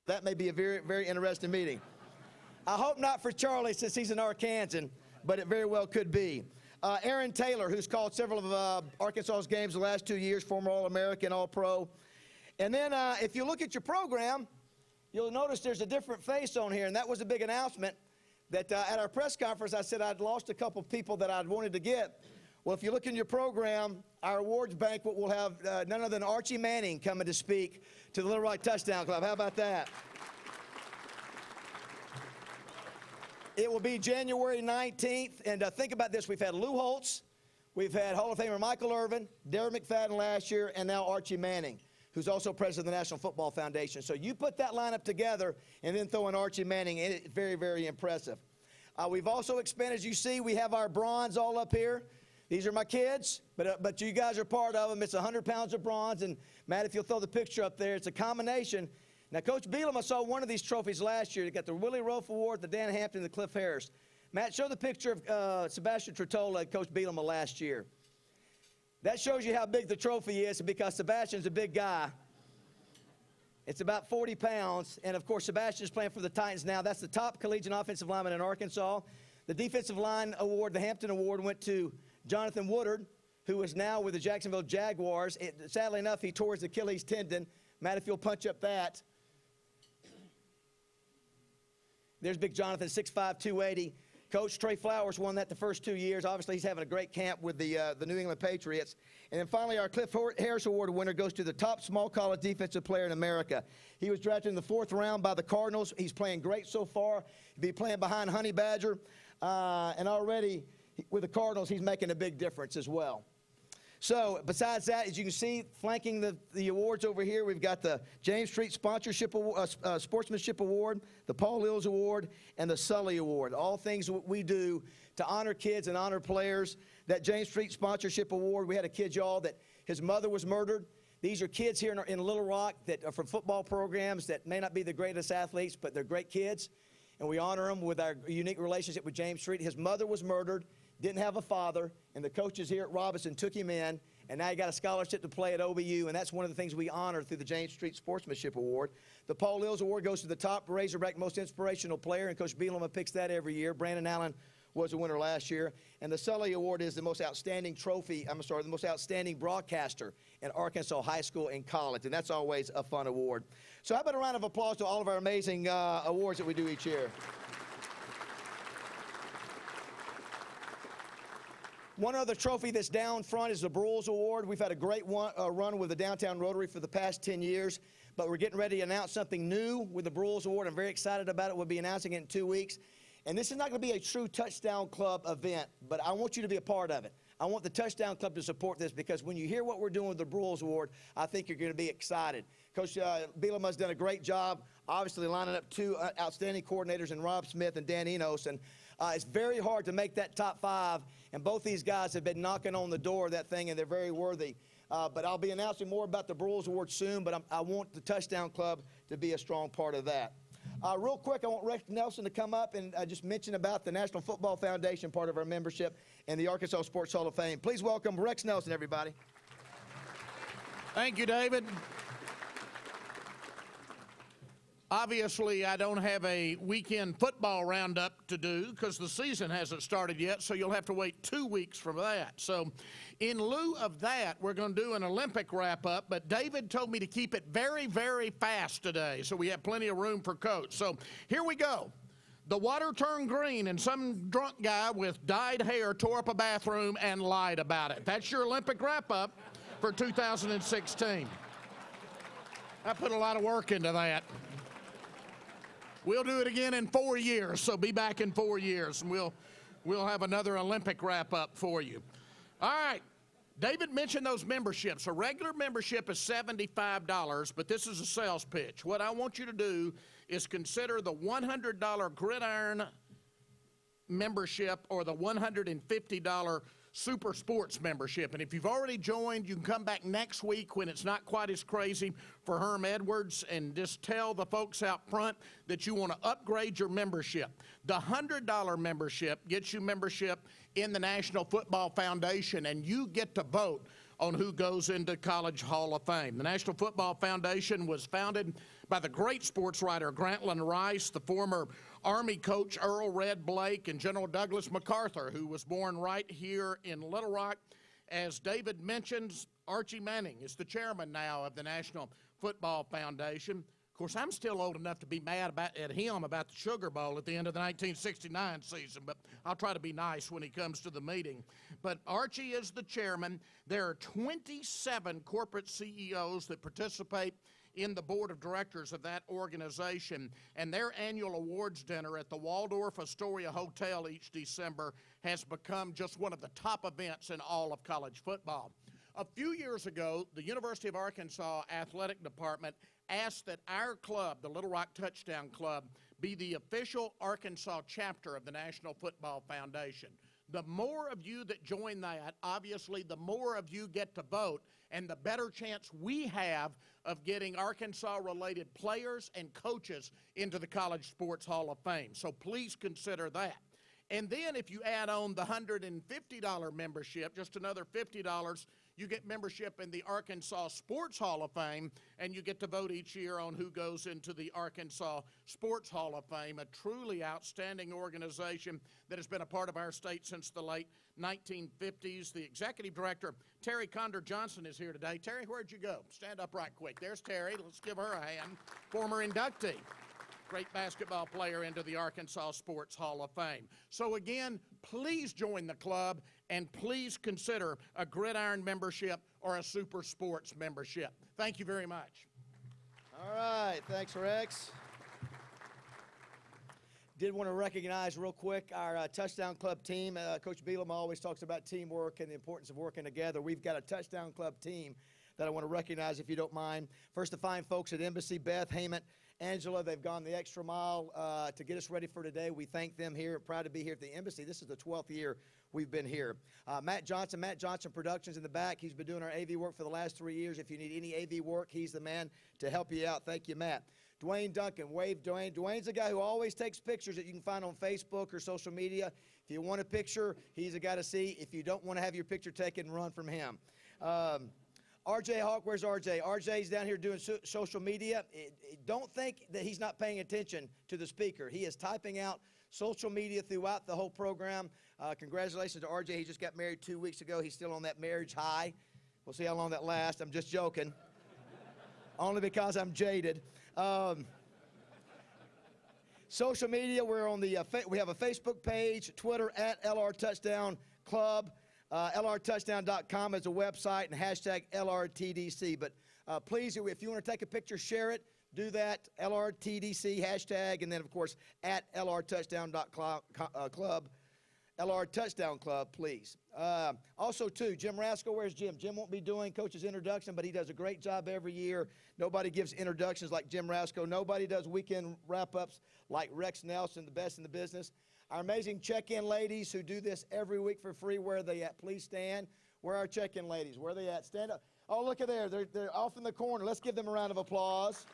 That may be a very, very interesting meeting. I hope not for Charlie since he's an Arkansan, but it very well could be. Aaron Taylor, who's called several of Arkansas's games the last 2 years, former All-American, All-Pro. And then if you look at your program, you'll notice there's a different face on here, and that was a big announcement that at our press conference I said I'd lost a couple people that I'd wanted to get. Well, if you look in your program, our awards banquet will have none other than Archie Manning coming to speak to the Little Rock Touchdown Club. How about that? It will be January 19th, and think about this. We've had Lou Holtz, we've had Hall of Famer Michael Irvin, Darren McFadden last year, and now Archie Manning, who's also president of the National Football Foundation. So you put that lineup together and then throw in Archie Manning, and it's very, very impressive. We've also expanded, as you see, we have our bronze all up here. These are my kids, but you guys are part of them. It's 100 pounds of bronze, and Matt, if you'll throw the picture up there, it's a combination. Now, Coach Bielema saw one of these trophies last year. He got the Willie Rofe Award, the Dan Hampton, and the Cliff Harris. Matt, show the picture of Sebastian Trottola and Coach Bielema last year. That shows you how big the trophy is, because Sebastian's a big guy. It's about 40 pounds, and of course, Sebastian's playing for the Titans now. That's the top collegiate offensive lineman in Arkansas. The Defensive Line Award, the Hampton Award, went to Jonathan Woodard, who is now with the Jacksonville Jaguars. Sadly enough, he tore his Achilles tendon. Matt, if you'll punch up that. There's Big Jonathan, 6'5", 280. Coach Trey Flowers won that the first 2 years. Obviously, he's having a great camp with the New England Patriots. And then finally, our Cliff Harris Award winner goes to the top small college defensive player in America. He was drafted in the 4th round by the Cardinals. He's playing great so far. He'll be playing behind Honey Badger. And already with the Cardinals, he's making a big difference as well. So besides that, as you can see, flanking the awards over here, we've got the James Street Sponsorship Sportsmanship Award, the Paul Lills Award, and the Sully Award. All things we do to honor kids and honor players. That James Street Sponsorship Award, we had a kid, y'all, that his mother was murdered. These are kids here in Little Rock that are from football programs that may not be the greatest athletes, but they're great kids. And we honor them with our unique relationship with James Street. His mother was murdered, didn't have a father, and the coaches here at Robinson took him in, and now he got a scholarship to play at OBU, and that's one of the things we honor through the James Street Sportsmanship Award. The Paul Lills Award goes to the top Razorback most inspirational player, and Coach Bielema picks that every year. Brandon Allen was the winner last year. And the Sully Award is the most outstanding the most outstanding broadcaster in Arkansas high school and college, and that's always a fun award. So how about a round of applause to all of our amazing awards that we do each year. One other trophy that's down front is the Brules Award. We've had a great run with the Downtown Rotary for the past 10 years, but we're getting ready to announce something new with the Brules Award. I'm very excited about it. We'll be announcing it in 2 weeks. And this is not going to be a true Touchdown Club event, but I want you to be a part of it. I want the Touchdown Club to support this, because when you hear what we're doing with the Brules Award, I think you're going to be excited. Coach Bielema has done a great job, obviously lining up 2 outstanding coordinators in Rob Smith and Dan Enos. And it's very hard to make that top 5, and both these guys have been knocking on the door of that thing, and they're very worthy. But I'll be announcing more about the Brules Award soon, but I want the Touchdown Club to be a strong part of that. Real quick, I want Rex Nelson to come up and just mention about the National Football Foundation, part of our membership, and the Arkansas Sports Hall of Fame. Please welcome Rex Nelson, everybody. Thank you, David. Obviously, I don't have a weekend football roundup to do because the season hasn't started yet, so you'll have to wait 2 weeks for that. So in lieu of that, we're going to do an Olympic wrap-up, but David told me to keep it very, very fast today, so we have plenty of room for Coach. So here we go. The water turned green, and some drunk guy with dyed hair tore up a bathroom and lied about it. That's your Olympic wrap-up for 2016. I put a lot of work into that. We'll do it again in 4 years, so be back in 4 years, and we'll have another Olympic wrap-up for you. All right. David mentioned those memberships. A regular membership is $75, but this is a sales pitch. What I want you to do is consider the $100 Gridiron membership or the $150 Super Sports membership. And if you've already joined, you can come back next week when it's not quite as crazy for Herm Edwards and just tell the folks out front that you want to upgrade your membership. The $100 membership gets you membership in the National Football Foundation, and you get to vote on who goes into College Hall of Fame. The National Football Foundation was founded by the great sports writer Grantland Rice, the former Army coach Earl Red Blake, and General Douglas MacArthur, who was born right here in Little Rock. As David mentions, Archie Manning is the chairman now of the National Football Foundation. Of course, I'm still old enough to be mad at him about the Sugar Bowl at the end of the 1969 season, but I'll try to be nice when he comes to the meeting. But Archie is the chairman. There are 27 corporate CEOs that participate in the board of directors of that organization, and their annual awards dinner at the Waldorf Astoria Hotel each December has become just one of the top events in all of college football. A few years ago, the University of Arkansas Athletic Department asked that our club, the Little Rock Touchdown Club, be the official Arkansas chapter of the National Football Foundation. The more of you that join that, obviously, the more of you get to vote, and the better chance we have of getting Arkansas-related players and coaches into the College Sports Hall of Fame. So please consider that. And then if you add on the $150 membership, just another $50, you get membership in the Arkansas Sports Hall of Fame, and you get to vote each year on who goes into the Arkansas Sports Hall of Fame, a truly outstanding organization that has been a part of our state since the late 1950s. The executive director, Terry Condor Johnson, is here today. Terry, where'd you go? Stand up right quick. There's Terry. Let's give her a hand. Former inductee. Great basketball player into the Arkansas Sports Hall of Fame. So again, please join the club, and please consider a Gridiron membership or a Super Sports membership. Thank you very much. All right, thanks, Rex. Did want to recognize real quick our Touchdown Club team. Coach Bielema always talks about teamwork and the importance of working together. We've got a Touchdown Club team that I want to recognize, if you don't mind. First, the fine folks at Embassy, Beth, Heyman, Angela, they've gone the extra mile to get us ready for today. We thank them here. Proud to be here at the Embassy. This is the 12th year we've been here. Matt Johnson Productions in the back. He's been doing our AV work for the last 3 years. If you need any AV work, he's the man to help you out. Thank you, Matt. Dwayne Duncan, wave Dwayne. Dwayne's a guy who always takes pictures that you can find on Facebook or social media. If you want a picture, he's a guy to see. If you don't want to have your picture taken, run from him. RJ Hawk, where's RJ? RJ's down here doing social media. Don't think that he's not paying attention to the speaker. He is typing out social media throughout the whole program. Congratulations to RJ. He just got married 2 weeks ago. He's still on that marriage high. We'll see how long that lasts. I'm just joking. Only because I'm jaded. Social media, we're on the we have a Facebook page, Twitter at LR Touchdown Club. LRTouchdown.com is a website, and hashtag LRTDC. But please, if you want to take a picture, share it. Do that, LRTDC hashtag, and then, of course, at LRTouchdown.club. LR Touchdown Club, please. Also, too, Jim Rascal, where's Jim? Jim won't be doing Coach's introduction, but he does a great job every year. Nobody gives introductions like Jim Rascal. Nobody does weekend wrap-ups like Rex Nelson, the best in the business. Our amazing check-in ladies who do this every week for free, where are they at? Please stand. Where are our check-in ladies? Where are they at? Stand up. Oh, look at there. They're off in the corner. Let's give them a round of applause.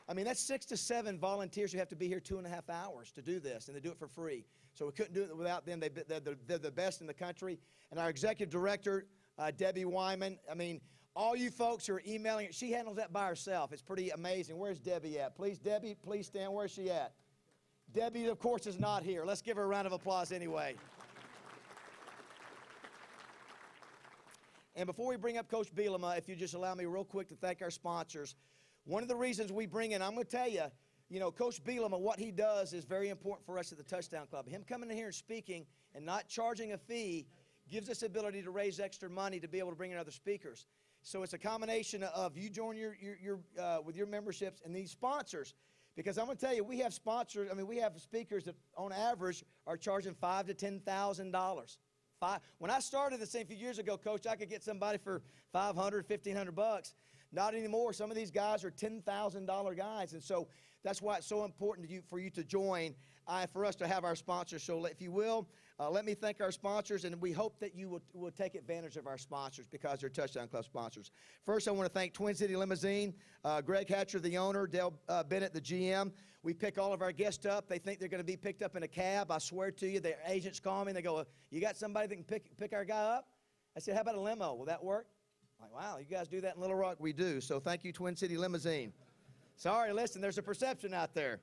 I mean, that's 6 to 7 volunteers who have to be here 2.5 hours to do this, and they do it for free. So we couldn't do it without them. They're the best in the country. And our executive director, Debbie Wyman, I mean, all you folks who are emailing, she handles that by herself. It's pretty amazing. Where's Debbie at? Please, Debbie, please stand. Where's she at? Debbie, of course, is not here. Let's give her a round of applause anyway. And before we bring up Coach Bielema, if you just allow me real quick to thank our sponsors. One of the reasons we bring in, I'm going to tell you, Coach Bielema, what he does is very important for us at the Touchdown Club. Him coming in here and speaking and not charging a fee gives us the ability to raise extra money to be able to bring in other speakers. So it's a combination of you join with your memberships and these sponsors. Because I'm going to tell you, we have sponsors, we have speakers that on average are charging $5,000 to $10,000. When I started this thing a few years ago, Coach, I could get somebody for $500, $1,500. Not anymore. Some of these guys are $10,000 guys. And so that's why it's so important for you to join, for us to have our sponsors. So if you will, let me thank our sponsors, and we hope that you will take advantage of our sponsors because they're Touchdown Club sponsors. First, I want to thank Twin City Limousine, Greg Hatcher, the owner, Dale Bennett, the GM. We pick all of our guests up. They think they're going to be picked up in a cab. I swear to you, their agents call me, and they go, you got somebody that can pick our guy up? I said, how about a limo? Will that work? I'm like, wow, you guys do that in Little Rock? We do. So thank you, Twin City Limousine. Sorry, listen, there's a perception out there.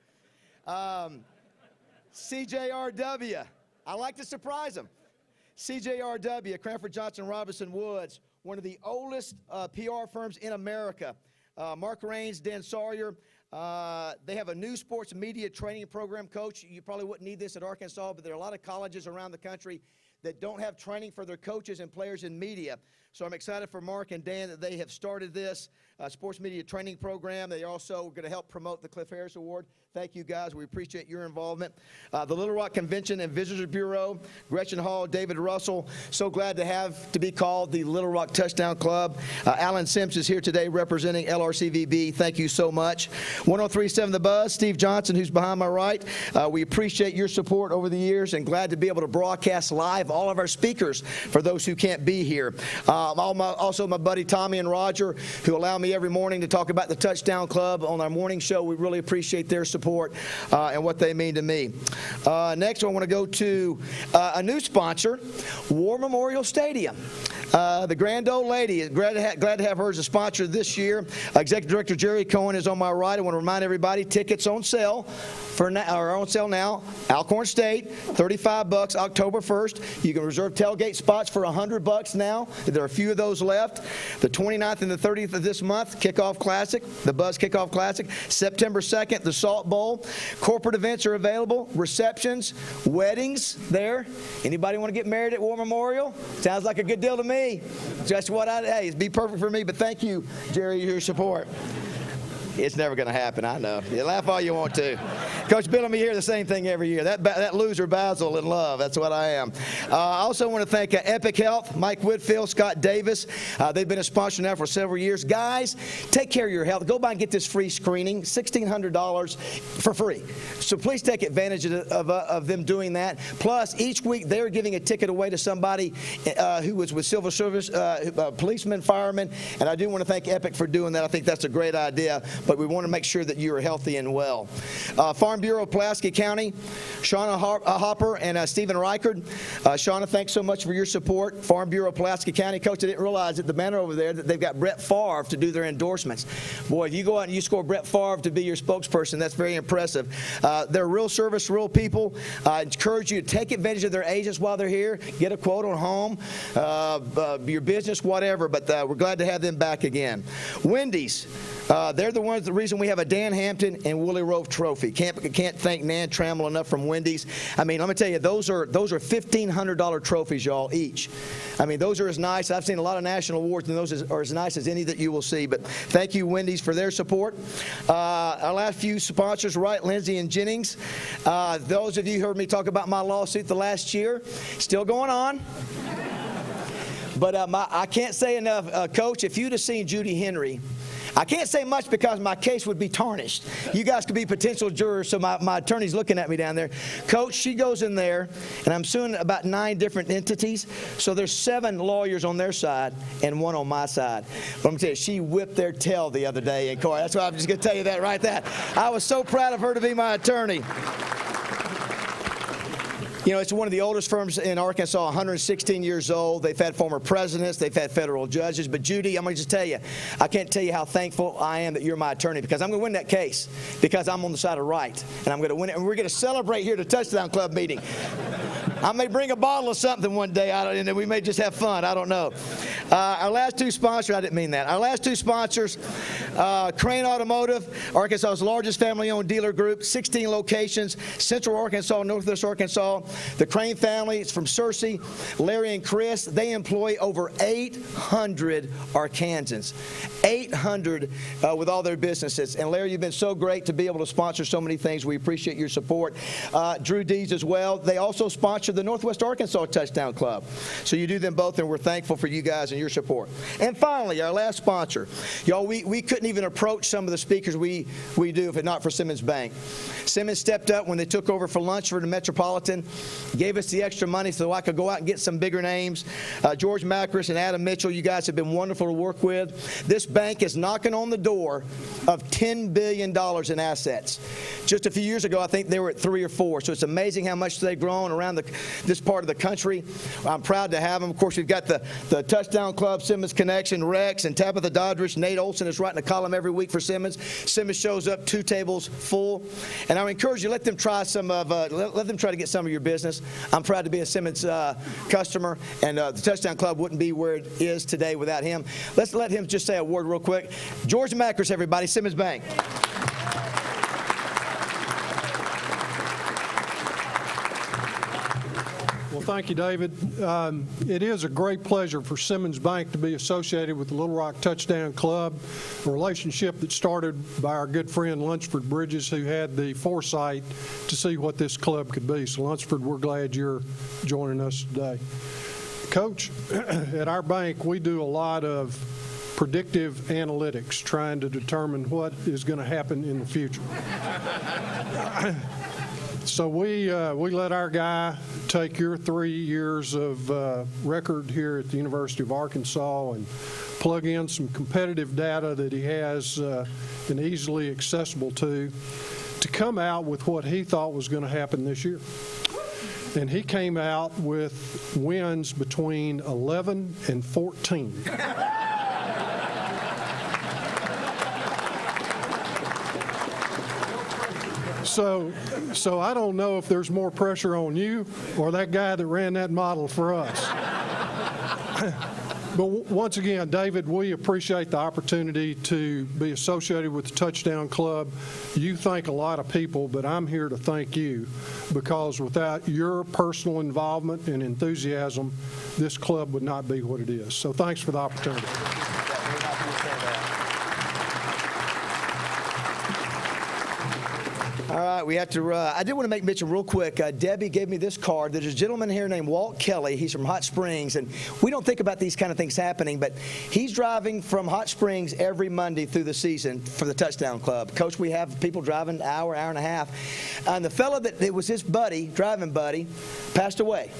CJRW. I like to surprise them. CJRW, Cranford Johnson Robinson Woods, one of the oldest PR firms in America. Mark Raines, Dan Sawyer. They have a new sports media training program, Coach. You probably wouldn't need this at Arkansas, but there are a lot of colleges around the country that don't have training for their coaches and players in media. So I'm excited for Mark and Dan that they have started this sports media training program. They are also going to help promote the Cliff Harris Award. Thank you, guys. We appreciate your involvement. The Little Rock Convention and Visitors Bureau, Gretchen Hall, David Russell. So glad to be called the Little Rock Touchdown Club. Alan Sims is here today representing LRCVB. Thank you so much. 103.7 The Buzz, Steve Johnson, who's behind my right. We appreciate your support over the years and glad to be able to broadcast live all of our speakers for those who can't be here. Also, my buddy Tommy and Roger, who allow me every morning to talk about the Touchdown Club on our morning show. We really appreciate their support and what they mean to me. Next, I want to go to a new sponsor, War Memorial Stadium. The grand old lady, glad to have her as a sponsor this year. Executive Director Jerry Cohen is on my right. I want to remind everybody, tickets on sale are on sale now. Alcorn State, $35, October 1st. You can reserve tailgate spots for $100 now. There are a few of those left. The 29th and the 30th of this month, Kickoff Classic, the Buzz Kickoff Classic. September 2nd, the Salt Bowl. Corporate events are available. Receptions, weddings there. Anybody want to get married at War Memorial? Sounds like a good deal to me. Just what hey, it'd be perfect for me, but thank you, Jerry, your support. It's never going to happen, I know. You laugh all you want to. Coach Bielema here, the same thing every year. That loser Basil in love, that's what I am. I also want to thank Epic Health, Mike Whitfield, Scott Davis. They've been a sponsor now for several years. Guys, take care of your health. Go by and get this free screening, $1,600 for free. So please take advantage of them doing that. Plus, each week they're giving a ticket away to somebody who was with Civil Service, policemen, firemen, and I do want to thank Epic for doing that. I think that's a great idea. But we want to make sure that you are healthy and well. Farm Bureau, Pulaski County, Shauna Hopper and Stephen Reichard. Shauna, thanks so much for your support. Farm Bureau, Pulaski County. Coach, I didn't realize at the banner over there that they've got Brett Favre to do their endorsements. Boy, if you go out and you score Brett Favre to be your spokesperson, that's very impressive. They're real service, real people. I encourage you to take advantage of their agents while they're here. Get a quote on home, your business, whatever. But we're glad to have them back again. Wendy's. They're the reason we have a Dan Hampton and Willie Rowe trophy. Can't thank Nan Trammell enough from Wendy's. I mean, let me tell you, those are $1,500 trophies, y'all, each. I mean, those are as nice. I've seen a lot of national awards, and those are as nice as any that you will see. But thank you, Wendy's, for their support. Our last few sponsors, Wright, Lindsay, and Jennings. Those of you who heard me talk about my lawsuit the last year, still going on. But I can't say enough, Coach, if you'd have seen Judy Henry, I can't say much because my case would be tarnished. You guys could be potential jurors, so my attorney's looking at me down there. Coach, she goes in there, and I'm suing about 9 different entities. So there's 7 lawyers on their side and 1 on my side. But I'm going to tell you, she whipped their tail the other day in court. That's why I'm just going to tell you that right there. I was so proud of her to be my attorney. You know, it's one of the oldest firms in Arkansas, 116 years old. They've had former presidents. They've had federal judges. But, Judy, I'm going to just tell you, I can't tell you how thankful I am that you're my attorney because I'm going to win that case because I'm on the side of right, and I'm going to win it. And we're going to celebrate here at the Touchdown Club meeting. I may bring a bottle of something one day, and then we may just have fun. I don't know. Our last 2 sponsors, I didn't mean that. Our last 2 sponsors, Crane Automotive, Arkansas's largest family-owned dealer group, 16 locations, Central Arkansas, Northwest Arkansas. The Crane family, it's from Searcy, Larry and Chris. They employ over 800 Arkansans, 800 with all their businesses. And Larry, you've been so great to be able to sponsor so many things. We appreciate your support. Drew Dees as well. They also sponsor of the Northwest Arkansas Touchdown Club. So you do them both, and we're thankful for you guys and your support. And finally, our last sponsor. Y'all, we couldn't even approach some of the speakers we do if it not for Simmons Bank. Simmons stepped up when they took over for lunch for the Metropolitan, gave us the extra money so I could go out and get some bigger names. George Macris and Adam Mitchell, you guys have been wonderful to work with. This bank is knocking on the door of $10 billion in assets. Just a few years ago, I think they were at 3 or 4. So it's amazing how much they've grown around this part of the country. I'm proud to have them. Of course, we've got the Touchdown Club, Simmons Connection, Rex, and Tabitha Doddridge. Nate Olson is writing a column every week for Simmons. Simmons shows up 2 tables full. And I would encourage you, let them try to get some of your business. I'm proud to be a Simmons customer, and the Touchdown Club wouldn't be where it is today without him. Let's let him just say a word real quick. George Macris, everybody, Simmons Bank. Well, thank you, David. It is a great pleasure for Simmons Bank to be associated with the Little Rock Touchdown Club, a relationship that started by our good friend Lunsford Bridges, who had the foresight to see what this club could be. So, Lunsford, we're glad you're joining us today. Coach, at our bank, we do a lot of predictive analytics, trying to determine what is going to happen in the future. So we let our guy take your 3 years of record here at the University of Arkansas and plug in some competitive data that he has and easily accessible to come out with what he thought was going to happen this year. And he came out with wins between 11 and 14. So I don't know if there's more pressure on you or that guy that ran that model for us. But once again, David, we appreciate the opportunity to be associated with the Touchdown Club. You thank a lot of people, but I'm here to thank you, because without your personal involvement and enthusiasm, this club would not be what it is. So thanks for the opportunity. All right, we have to. I did want to make mention real quick. Debbie gave me this card. There's a gentleman here named Walt Kelly. He's from Hot Springs, and we don't think about these kind of things happening, but he's driving from Hot Springs every Monday through the season for the Touchdown Club. Coach, we have people driving an hour, hour and a half, and the fellow that it was his buddy, driving buddy, passed away.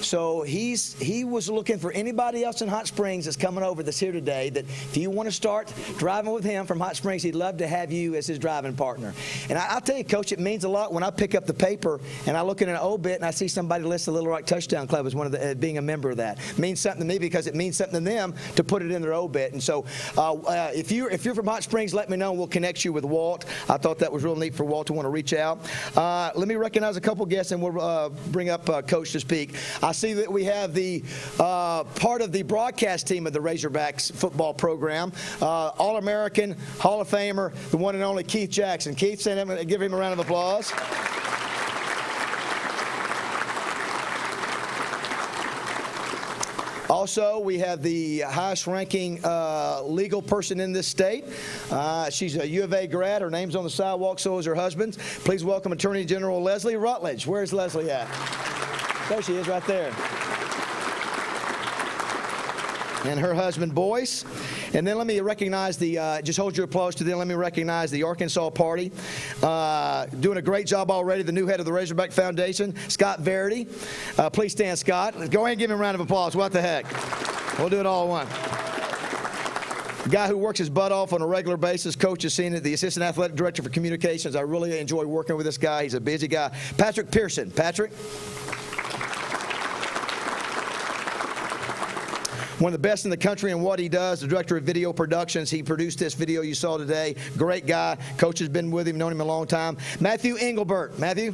So he was looking for anybody else in Hot Springs that's coming over that's here today, that if you want to start driving with him from Hot Springs, he'd love to have you as his driving partner. And I'll tell you, Coach, it means a lot when I pick up the paper and I look at an obit and I see somebody list the Little Rock Touchdown Club as one of the being a member of that. It means something to me because it means something to them to put it in their obit. And so if you're from Hot Springs, let me know and we'll connect you with Walt. I thought that was real neat for Walt to want to reach out. Let me recognize a couple guests and we'll bring up Coach to speak. I see that we have the part of the broadcast team of the Razorbacks football program, All-American, Hall of Famer, the one and only Keith Jackson. Keith, give him a round of applause. Also, we have the highest-ranking legal person in this state. She's a U of A grad. Her name's on the sidewalk, so is her husband's. Please welcome Attorney General Leslie Rutledge. Where's Leslie at? There she is, right there. And her husband, Boyce. And then let me recognize just hold your applause to them. Let me recognize the Arkansas Party. Doing a great job already, the new head of the Razorback Foundation, Scott Verity. Please stand, Scott. Go ahead and give him a round of applause. What the heck? We'll do it all at once. Guy who works his butt off on a regular basis. Coach has seen it, the Assistant Athletic Director for Communications. I really enjoy working with this guy. He's a busy guy. Patrick Pearson. Patrick? One of the best in the country in what he does, the Director of Video Productions. He produced this video you saw today. Great guy. Coach has been with him, known him a long time. Matthew Engelbert. Matthew?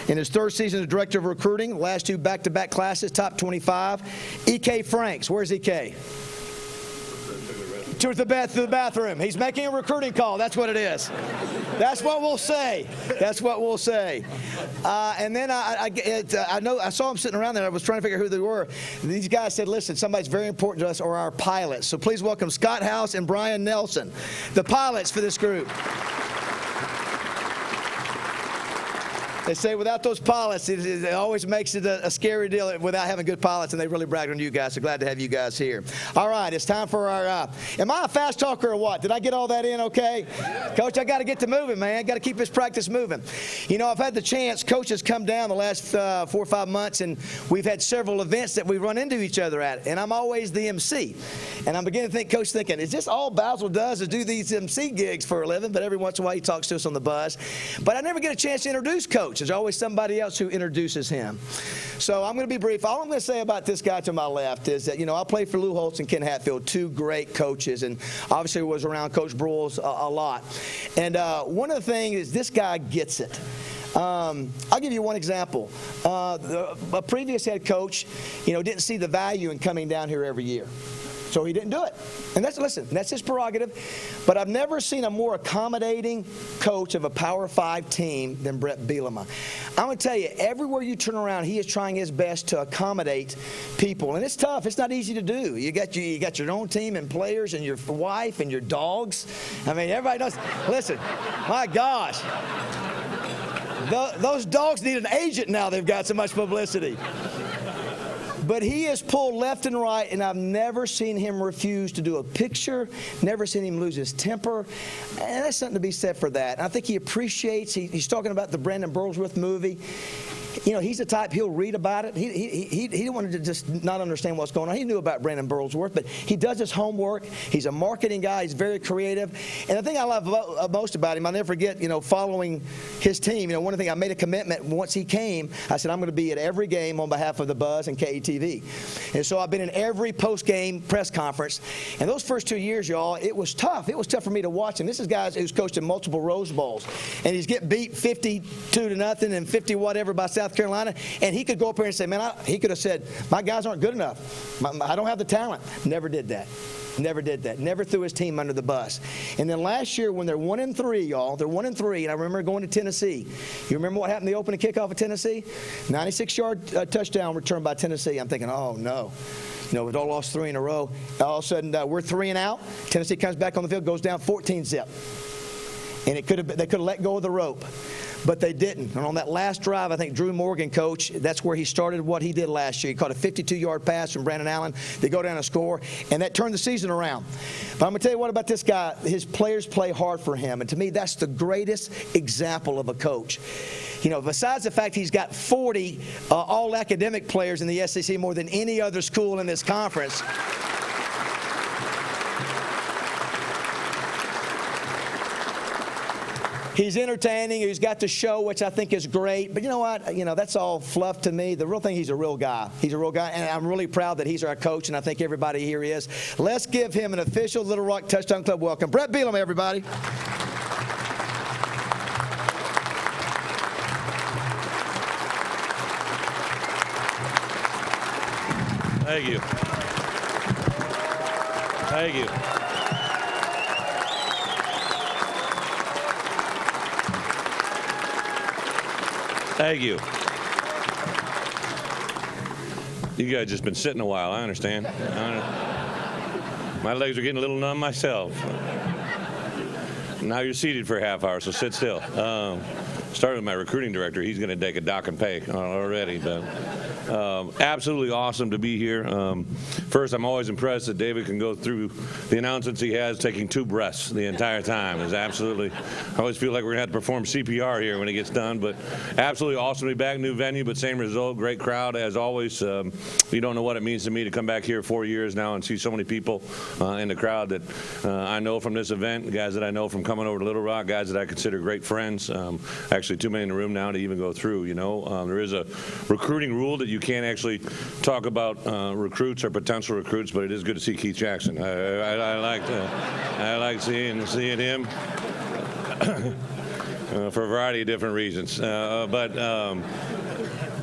In his third season as Director of Recruiting, last 2 back-to-back classes, top 25. E.K. Franks. Where's E.K.? To the bathroom. He's making a recruiting call. That's what it is. That's what we'll say. That's what we'll say. And then I saw him sitting around there. I was trying to figure out who they were. These guys said, listen, somebody's very important to us, or our pilots. So please welcome Scott House and Brian Nelson, the pilots for this group. They say without those pilots, it always makes it a scary deal without having good pilots, and they really bragged on you guys. So glad to have you guys here. All right, it's time for our. Am I a fast talker or what? Did I get all that in okay? Coach, I got to get to moving, man. Got to keep this practice moving. You know, I've had the chance. Coach has come down the last 4 or 5 months, and we've had several events that we run into each other at, and I'm always the MC. And I'm beginning to think, Coach, thinking, is this all Basil does is do these MC gigs for a living? But every once in a while he talks to us on the buzz. But I never get a chance to introduce Coach. There's always somebody else who introduces him. So I'm going to be brief. All I'm going to say about this guy to my left is that, you know, I played for Lou Holtz and Ken Hatfield, 2 great coaches, and obviously was around Coach Broyles a lot. And one of the things is this guy gets it. I'll give you one example. A previous head coach, you know, didn't see the value in coming down here every year. So he didn't do it. And that's his prerogative. But I've never seen a more accommodating coach of a Power 5 team than Bret Bielema. I'm going to tell you, everywhere you turn around, he is trying his best to accommodate people. And it's tough. It's not easy to do. You got your own team and players and your wife and your dogs. I mean, everybody knows. Listen, my gosh. Those dogs need an agent now. They've got so much publicity. But he has pulled left and right, and I've never seen him refuse to do a picture, never seen him lose his temper. And there's something to be said for that. And I think he appreciates, he's talking about the Brandon Burlsworth movie. You know, he's the type, he'll read about it. He didn't want to just not understand what's going on. He knew about Brandon Burlsworth, but he does his homework. He's a marketing guy. He's very creative. And the thing I love most about him, I'll never forget, you know, following his team, you know, one of the things, I made a commitment once he came. I said, I'm going to be at every game on behalf of the Buzz and KETV. And so I've been in every post-game press conference. And those first 2 years, y'all, it was tough. It was tough for me to watch him. This is guys who's coached in multiple Rose Bowls. And he's getting beat 52-0 and 50 whatever by South Carolina, and he could go up here and say, man, he could have said, my guys aren't good enough. I don't have the talent. Never did that. Never did that. Never threw his team under the bus. And then last year when they're 1-3, y'all, they're 1-3, and I remember going to Tennessee. You remember what happened in the opening kickoff of Tennessee? 96-yard touchdown return by Tennessee. I'm thinking, oh, no. You know, we've all lost 3 in a row. All of a sudden, we're 3 and out. Tennessee comes back on the field, goes down 14-zip. And they could have let go of the rope. But they didn't. And on that last drive, I think Drew Morgan, coach, that's where he started what he did last year. He caught a 52-yard pass from Brandon Allen. They go down and score, and that turned the season around. But I'm going to tell you what about this guy. His players play hard for him, and to me, that's the greatest example of a coach. You know, besides the fact he's got 40 all-academic players in the SEC, more than any other school in this conference. He's entertaining. He's got the show, which I think is great. But you know what? You know, that's all fluff to me. The real thing, he's a real guy. He's a real guy, and I'm really proud that he's our coach, and I think everybody here is. Let's give him an official Little Rock Touchdown Club welcome. Bret Bielema, everybody. Thank you. Thank you. Thank you. You guys just been sitting a while, I understand. My legs are getting a little numb myself. Now you're seated for a half hour, so sit still. Started with my recruiting director. He's going to take a dock and pay already, but absolutely awesome to be here. First, I'm always impressed that David can go through the announcements he has taking 2 breaths the entire time. It's absolutely, I always feel like we're going to have to perform CPR here when he gets done, but absolutely awesome to be back. New venue, but same result. Great crowd, as always. You don't know what it means to me to come back here 4 years now and see so many people in the crowd that I know from this event, guys that I know from coming over to Little Rock, guys that I consider great friends. Actually, too many in the room now to even go through, you know. There is a recruiting rule that you can't actually talk about recruits or potential recruits, but it is good to see Keith Jackson. I like seeing him for a variety of different reasons. But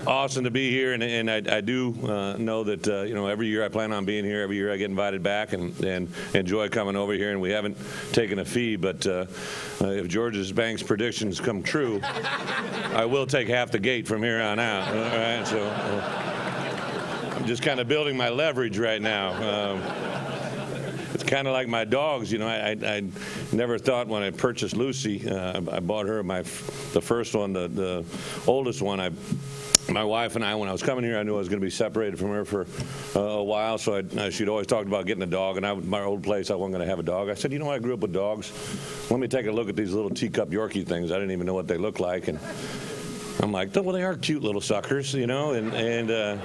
awesome to be here, and I do know that you know, every year I plan on being here. Every year I get invited back and enjoy coming over here. And we haven't taken a fee, but if George's Bank's predictions come true, I will take half the gate from here on out. All right, so I'm just kind of building my leverage right now. it's kind of like my dogs. You know, I never thought when I purchased Lucy, I bought her the first one, the oldest one. My wife and I, when I was coming here, I knew I was going to be separated from her for a while, so she'd always talked about getting a dog, and my old place, I wasn't going to have a dog. I said, you know, I grew up with dogs. Let me take a look at these little teacup Yorkie things. I didn't even know what they looked like, and I'm like, well, they are cute little suckers, you know, and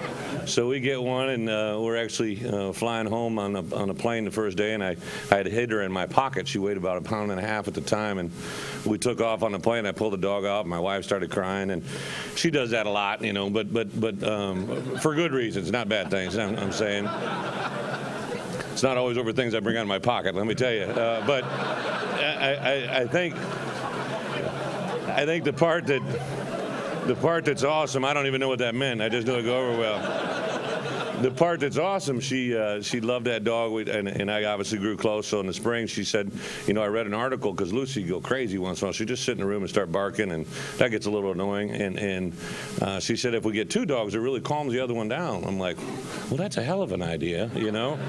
so we get one, and we're actually flying home on a plane the first day, and I had hid her in my pocket. She weighed about 1.5 pounds at the time, and we took off on the plane. I pulled the dog out. My wife started crying, and she does that a lot, you know, but for good reasons, not bad things. I'm saying it's not always over things I bring out of my pocket. Let me tell you, but I think the part that's awesome, I don't even know what that meant. I just know it go over well. The part that's awesome, she loved that dog, and I obviously grew close. So in the spring, she said, you know, I read an article, because Lucy go crazy once in a while. She'd just sit in the room and start barking, and that gets a little annoying. And she said, if we get 2 dogs, it really calms the other one down. I'm like, well, that's a hell of an idea, you know.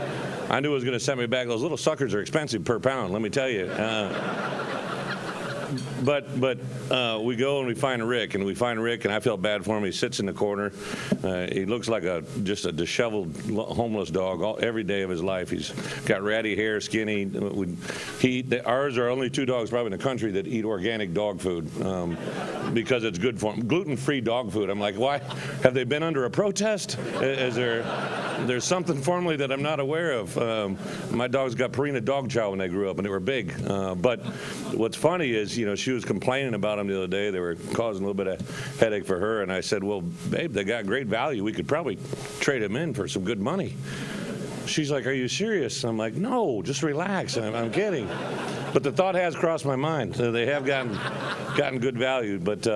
I knew it was going to send me back. Those little suckers are expensive per pound, let me tell you. But we go and we find Rick, and I felt bad for him. He sits in the corner. He looks like just a disheveled, homeless dog every day of his life. He's got ratty hair, skinny. Ours are only 2 dogs probably in the country that eat organic dog food because it's good for them. Gluten-free dog food. I'm like, why? Have they been under a protest? Is there's something formally that I'm not aware of? My dogs got Purina dog chow when they grew up, and they were big. But what's funny is, you know, she was complaining about them the other day. They were causing a little bit of headache for her, and I said, well, babe, they got great value. We could probably trade them in for some good money. She's like, are you serious? I'm like, no, just relax. I'm kidding. But the thought has crossed my mind. They have gotten good value. But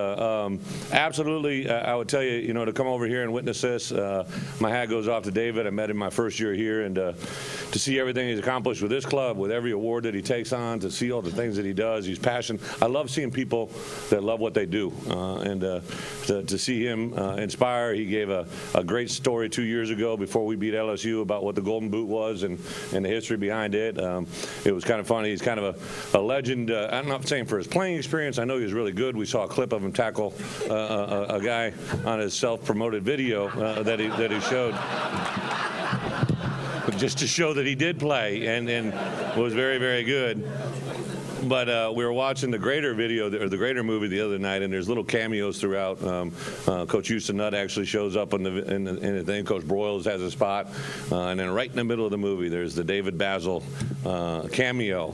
absolutely, I would tell you, you know, to come over here and witness this, my hat goes off to David. I met him my first year here, and to see everything he's accomplished with this club, with every award that he takes on, to see all the things that he does, he's passionate. I love seeing people that love what they do, and to see him inspire. He gave a great story 2 years ago before we beat LSU about what the Golden Boot was and the history behind it. It was kind of funny. He's kind of a legend. I'm not saying for his playing experience. I know he was really good. We saw a clip of him tackle a guy on his self-promoted video that he showed, just to show that he did play and was very, very good. But we were watching the Greater video, or the Greater movie, the other night, and there's little cameos throughout. Coach Houston Nutt actually shows up in the thing. Coach Broyles has a spot, and then right in the middle of the movie, there's the David Basil cameo.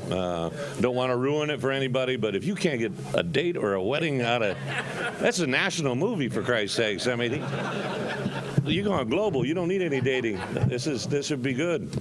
Don't want to ruin it for anybody, but if you can't get a date or a wedding out of, that's a national movie, for Christ's sakes. I mean, you're going global. You don't need any dating. This would be good.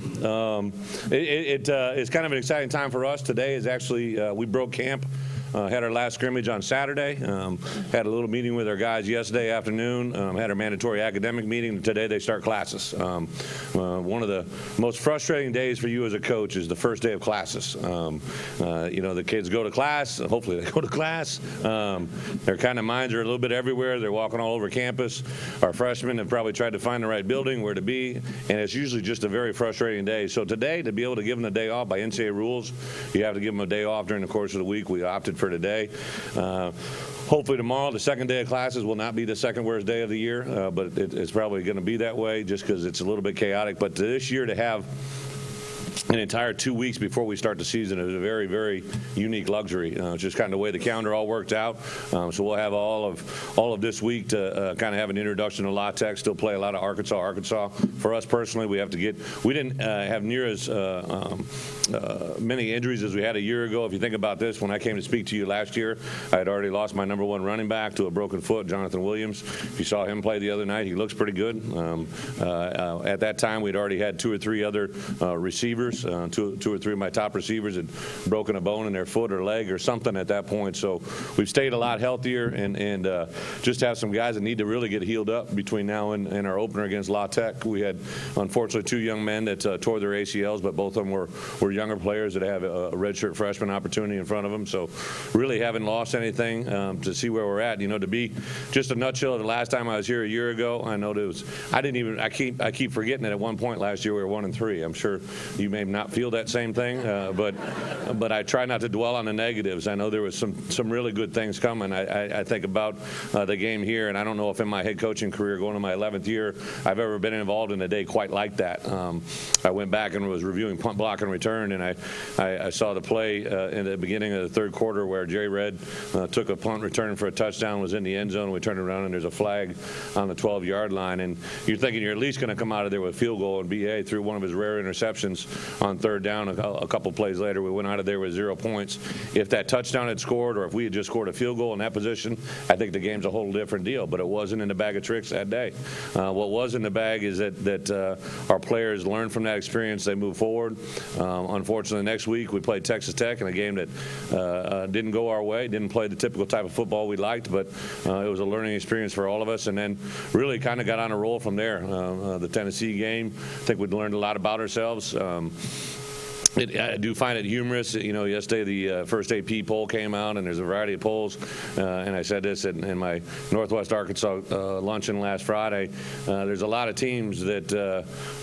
It's kind of an exciting time for us. Today is actually we broke camp. Had our last scrimmage on Saturday. Had a little meeting with our guys yesterday afternoon. Had our mandatory academic meeting. Today they start classes. One of the most frustrating days for you as a coach is the first day of classes. You know, the kids go to class. Hopefully they go to class. Their kind of minds are a little bit everywhere. They're walking all over campus. Our freshmen have probably tried to find the right building, where to be, and it's usually just a very frustrating day. So today, to be able to give them the day off by NCAA rules, you have to give them a day off during the course of the week. We opted for today. Hopefully tomorrow, the second day of classes, will not be the second worst day of the year, but it's probably going to be that way just because it's a little bit chaotic. But this year, to have an entire 2 weeks before we start the season is a very, very unique luxury. It's just kind of the way the calendar all worked out. So we'll have all of this week to kind of have an introduction to La Tech, still play a lot of Arkansas. For us personally, we didn't have near as many injuries as we had a year ago. If you think about this, when I came to speak to you last year, I had already lost my number 1 running back to a broken foot, Jonathan Williams. If you saw him play the other night, he looks pretty good. At that time, we'd already had 2 or 3 other receivers. Two or three of my top receivers had broken a bone in their foot or leg or something at that point. So we've stayed a lot healthier, and just have some guys that need to really get healed up between now and our opener against La Tech. We had, unfortunately, 2 young men that tore their ACLs, but both of them were younger players that have a redshirt freshman opportunity in front of them. So really haven't lost anything to see where we're at. You know, to be just a nutshell, the last time I was here a year ago, I know I keep forgetting that at one point last year we were 1-3. I'm sure you may may not feel that same thing, but I try not to dwell on the negatives. I know there was some really good things coming. I think about the game here, and I don't know if in my head coaching career, going to my 11th year, I've ever been involved in a day quite like that. I went back and was reviewing punt, block, and return, and I saw the play in the beginning of the third quarter where Jerry Red took a punt return for a touchdown, was in the end zone. We turned around, and there's a flag on the 12-yard line, and you're thinking you're at least going to come out of there with a field goal, and B.A. threw one of his rare interceptions on third down. A couple plays later, we went out of there with 0 points. If that touchdown had scored, or if we had just scored a field goal in that position, I think the game's a whole different deal, but it wasn't in the bag of tricks that day. What was in the bag is that our players learned from that experience. They move forward. Unfortunately, next week we played Texas Tech in a game that didn't go our way, didn't play the typical type of football we liked, but it was a learning experience for all of us, and then really kind of got on a roll from there. The Tennessee game, I think we learned a lot about ourselves. I do find it humorous. Yesterday the first AP poll came out, and there's a variety of polls. And I said this in my Northwest Arkansas luncheon last Friday. There's a lot of teams that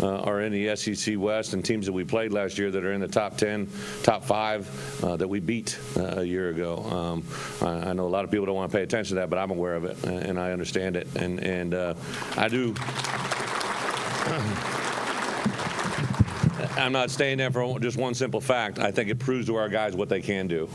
are in the SEC West and teams that we played last year that are in the top 10, top 5 that we beat a year ago. I know a lot of people don't want to pay attention to that, but I'm aware of it, and I understand it. And I do. I'm not staying there for just one simple fact. I think it proves to our guys what they can do.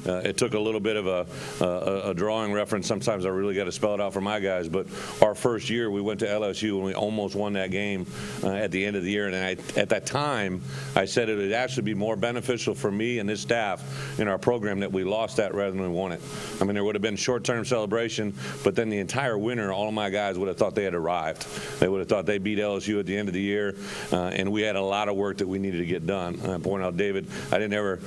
It took a little bit of a drawing reference. Sometimes I really got to spell it out for my guys. But our first year, we went to LSU and we almost won that game at the end of the year. And at that time, I said it would actually be more beneficial for me and this staff in our program that we lost that rather than we won it. I mean, there would have been short-term celebration, but then the entire winter, all of my guys would have thought they had arrived. They would have thought they beat LSU at the end of the year, and we had a lot of work that we needed to get done. I point out, David, I didn't ever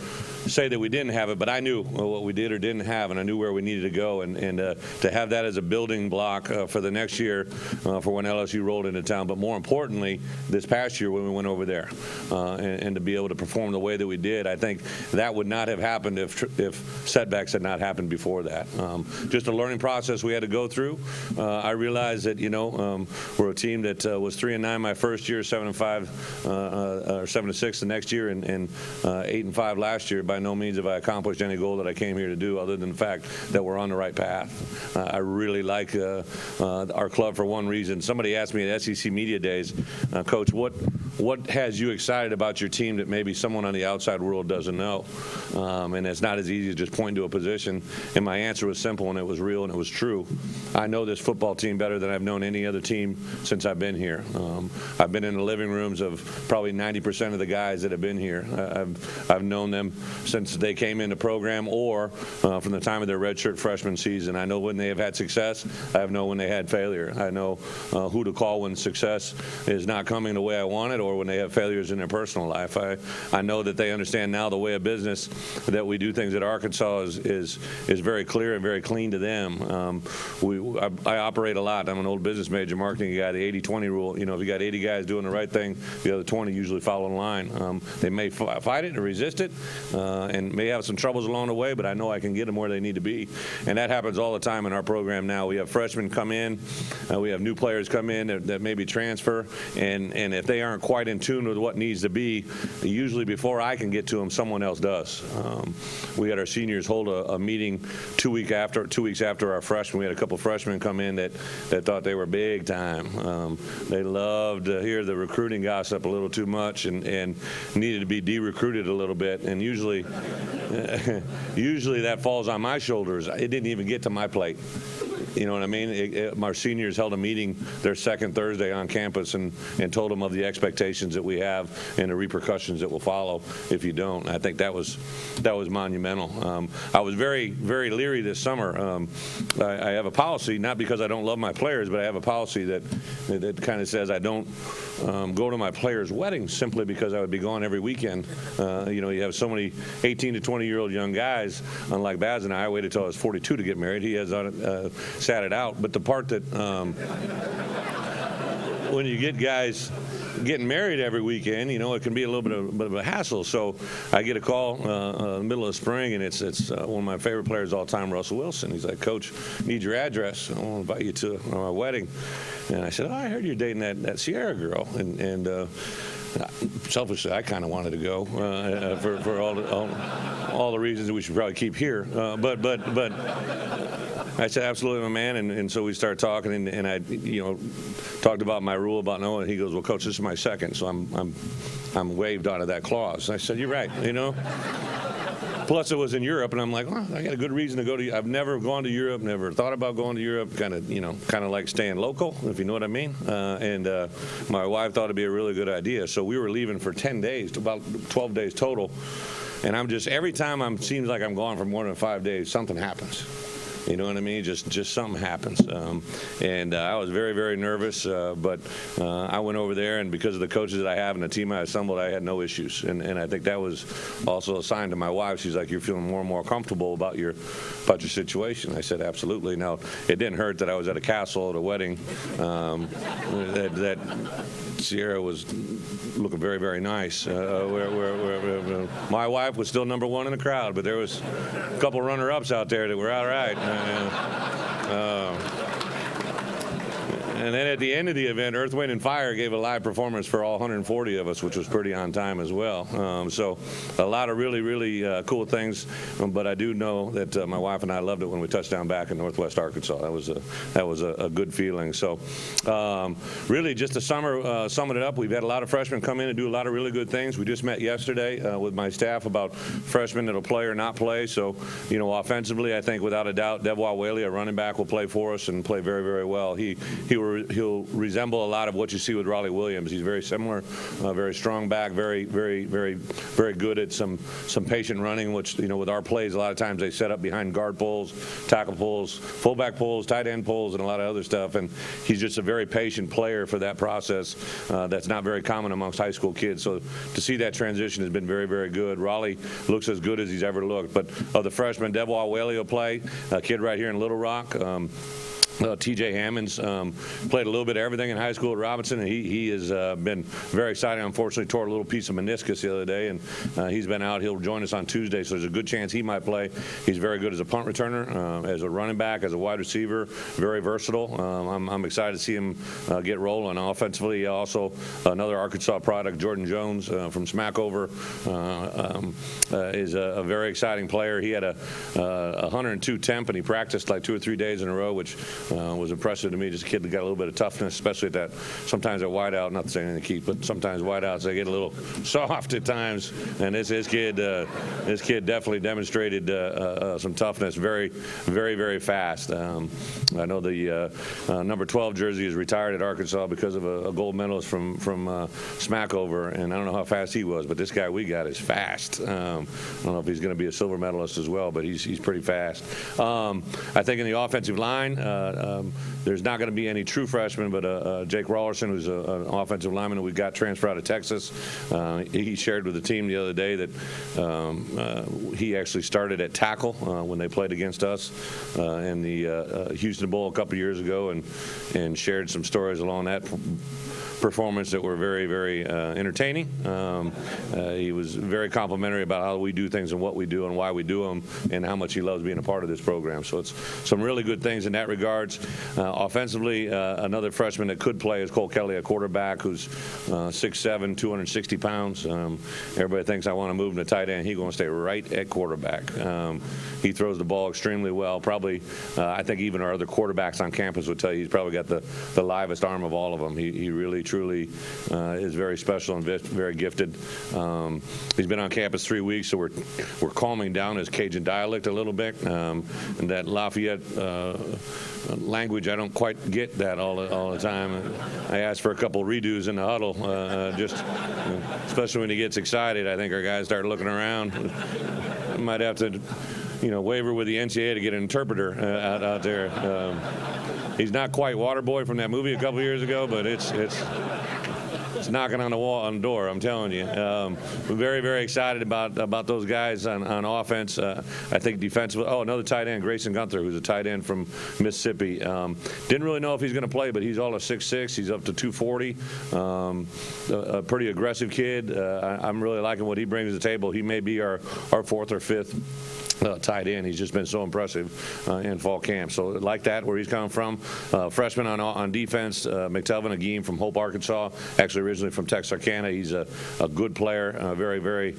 say that we didn't have it, but I knew what we did or didn't have, and I knew where we needed to go, and to have that as a building block for the next year for when LSU rolled into town, but more importantly, this past year when we went over there, and to be able to perform the way that we did, I think that would not have happened if setbacks had not happened before that. Just a learning process we had to go through. I realized that, we're a team that was 3-9 my first year, 7-5 or 7-6 the next year, and 8-5 last year. By no means have I accomplished any goal that I came here to do, other than the fact that we're on the right path. I really like our club for one reason. Somebody asked me at SEC Media Days, Coach, what has you excited about your team that maybe someone on the outside world doesn't know? And it's not as easy as just pointing to a position. And my answer was simple, and it was real, and it was true. I know this football team better than I've known any other team since I've been here. I've been in the living rooms of probably 90% of the guys that have been here. I've known them since they came in the program, or from the time of their redshirt freshman season. I know when they have had success. I know when they had failure. I know who to call when success is not coming the way I want it, or when they have failures in their personal life. I know that they understand now the way of business that we do things at Arkansas is very clear and very clean to them. I operate a lot. I'm an old business major, marketing guy. The 80-20 rule. If you got 80 guys doing the right thing, the other 20 usually follow in line. They may fight it or resist it, and may have some troubles along the way, but I know I can get them where they need to be. And that happens all the time in our program now. We have freshmen come in, we have new players come in that maybe transfer, and if they aren't quite in tune with what needs to be, usually before I can get to them, someone else does. We had our seniors hold a meeting 2 weeks after our freshmen. We had a couple freshmen come in that thought they were big time. They loved to hear the recruiting gossip a little too much, and needed to be de-recruited a little bit, and usually that falls on my shoulders. It didn't even get to my plate. You know what I mean? Our seniors held a meeting their second Thursday on campus and told them of the expectations that we have and the repercussions that will follow if you don't. I think that was monumental. I was very, very leery this summer. I have a policy, not because I don't love my players, but I have a policy that kind of says I don't go to my players' weddings simply because I would be gone every weekend. You have so many 18 to 20-year-old young guys, unlike Baz and I waited until I was 42 to get married. He has sat it out. But the part that when you get guys getting married every weekend, it can be a little bit of a hassle. So I get a call in the middle of spring, and it's one of my favorite players of all time, Russell Wilson. He's like, Coach, need your address. I want to invite you to my wedding. And I said, I heard you're dating that Sierra girl. And selfishly, I kind of wanted to go for all the reasons that we should probably keep here. But I said, absolutely, my man. And so we started talking, and I, talked about my rule about no. And he goes, well, Coach, this is my second, so I'm waived out of that clause. And I said, you're right, Plus, it was in Europe, and I'm like, well, I got a good reason to go to. I've never gone to Europe, never thought about going to Europe. Kind of like staying local, if you know what I mean. And my wife thought it'd be a really good idea. So we were leaving for 10 days, about 12 days total. And I'm just every time seems like I'm gone for more than 5 days, something happens. You know what I mean? Just something happens. And I was very, very nervous, but I went over there, and because of the coaches that I have and the team I assembled, I had no issues. And I think that was also a sign to my wife. She's like, you're feeling more and more comfortable about your situation. I said, absolutely. Now, it didn't hurt that I was at a castle at a wedding that Sierra was looking very, very nice. My wife was still number one in the crowd, but there was a couple runner-ups out there that were all right. And then at the end of the event, Earth, Wind, and Fire gave a live performance for all 140 of us, which was pretty on time as well. So a lot of really, really cool things. But I do know that my wife and I loved it when we touched down back in Northwest Arkansas. That was a good feeling. So really, just to sum it up, we've had a lot of freshmen come in and do a lot of really good things. We just met yesterday with my staff about freshmen that'll play or not play. So, offensively, I think without a doubt, Devois Whaley, a running back, will play for us and play very, very well. He'll resemble a lot of what you see with Raleigh Williams. He's very similar, very strong back, very, very, very, very good at some patient running, which, with our plays, a lot of times they set up behind guard pulls, tackle pulls, fullback pulls, tight end pulls, and a lot of other stuff. And he's just a very patient player for that process that's not very common amongst high school kids. So to see that transition has been very, very good. Raleigh looks as good as he's ever looked. But of the freshmen, Devois Whaley will play, a kid right here in Little Rock. T.J. Hammonds played a little bit of everything in high school at Robinson, and he has been very exciting. Unfortunately, tore a little piece of meniscus the other day, and he's been out. He'll join us on Tuesday, so there's a good chance he might play. He's very good as a punt returner, as a running back, as a wide receiver, very versatile. I'm excited to see him get rolling offensively. Also, another Arkansas product, Jordan Jones from Smackover, is a very exciting player. He had a 102 temp, and he practiced like 2 or 3 days in a row, which was impressive to me. Just a kid that got a little bit of toughness, especially sometimes at wideout, not saying anything to Keith, but sometimes wideouts, they get a little soft at times. And this kid definitely demonstrated some toughness, very, very, very fast. I know the number 12 jersey is retired at Arkansas because of a gold medalist from Smackover, and I don't know how fast he was, but this guy we got is fast. I don't know if he's going to be a silver medalist as well, but he's pretty fast. I think in the offensive line, there's not going to be any true freshmen, but Jake Rawlerson, who's an offensive lineman that we got transferred out of Texas, he shared with the team the other day that he actually started at tackle when they played against us in the Houston Bowl a couple years ago, and shared some stories along that performance that were very, very entertaining. He was very complimentary about how we do things and what we do and why we do them, and how much he loves being a part of this program. So it's some really good things in that regards. Offensively, another freshman that could play is Cole Kelly, a quarterback who's 6'7", 260 pounds. Everybody thinks I want to move him to tight end. He's going to stay right at quarterback. He throws the ball extremely well. Probably, I think even our other quarterbacks on campus would tell you he's probably got the livest arm of all of them. He really, truly is very special and very gifted. He's been on campus 3 weeks, so we're calming down his Cajun dialect a little bit. And that Lafayette language, I don't quite get that all the time. I asked for a couple redos in the huddle, especially when he gets excited. I think our guys start looking around. Might have to, waiver with the NCAA to get an interpreter out there. He's not quite Waterboy from that movie a couple years ago, but it's knocking on the door, I'm telling you. We're very, very excited about those guys on offense. I think defensively, another tight end, Grayson Gunther, who's a tight end from Mississippi. Didn't really know if he's going to play, but he's all of 6'6". He's up to 240. A pretty aggressive kid. I'm really liking what he brings to the table. He may be our fourth or fifth tight end. He's just been so impressive in fall camp. So like that, where he's coming from. Freshman on defense, McTelvin Agim from Hope, Arkansas, actually originally from Texarkana. He's a good player, very, very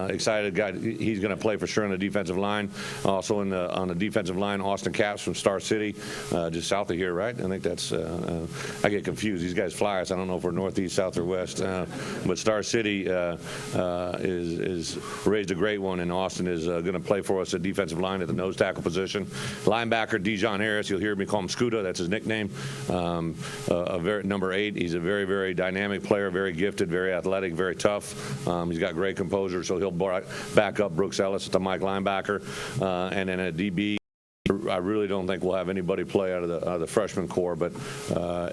excited guy. He's going to play for sure on the defensive line. Also on the defensive line, Austin Capps from Star City, just south of here, right? I think that's, I get confused. These guys fly us. I don't know if we're northeast, south, or west. But Star City is raised a great one, and Austin is going to play for us at defensive line at the nose tackle position. Linebacker, Dijon Harris, you'll hear me call him Scuda. That's his nickname. Number 8. He's a very, very dynamic player, very gifted, very athletic, very tough. He's got great composure, so he'll back up Brooks Ellis at the Mike linebacker. And then at DB, I really don't think we'll have anybody play out of the freshman core, but